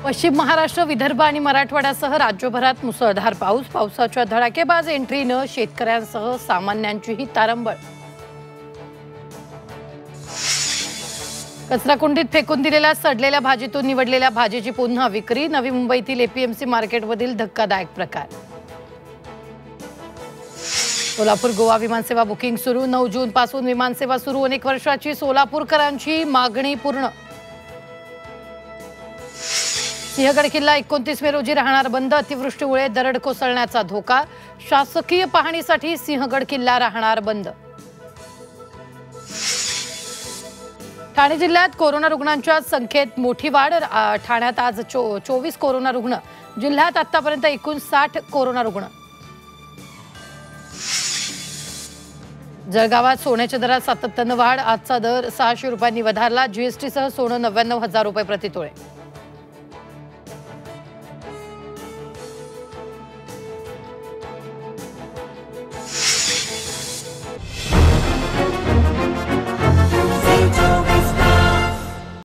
पश्चिम महाराष्ट्र, विदर्भ आणि मराठवाड्यासह राज्यभरात मुसळधार पाऊस. पावसाच्या धडाकेबाज एंट्रीनं शेतकऱ्यांसह सामान्यांचीही तारंबळ. कचराकुंडीत फेकून दिलेल्या सडलेल्या भाजीतून निवडलेल्या भाजीची पुन्हा विक्री. नवी मुंबईतील एपीएमसी मार्केटमधील धक्कादायक प्रकार. सोलापूर गोवा विमानसेवा बुकिंग सुरू. 9 जून पासून विमानसेवा सुरू. अनेक वर्षाची सोलापूरकरांची मागणी पूर्ण. सिंहगड किल्ला 29 मे रोजी राहणार बंद. अतिवृष्टीमुळे दरड कोसळण्याचा धोका. शासकीय पाहणीसाठी सिंहगड किल्ला राहणार बंद. ठाणे जिल्ह्यात कोरोना रुग्णांच्या संख्येत मोठी वाढ. ठाण्यात आज 24 कोरोना रुग्ण. जिल्ह्यात आतापर्यंत एकूण 60 कोरोना रुग्ण. जळगावात सोन्याच्या दरात सातत्यानं वाढ. आजचा दर 600 रुपयांनी वधारला. जीएसटीसह सोनं 99,000 रुपये प्रतितोळे.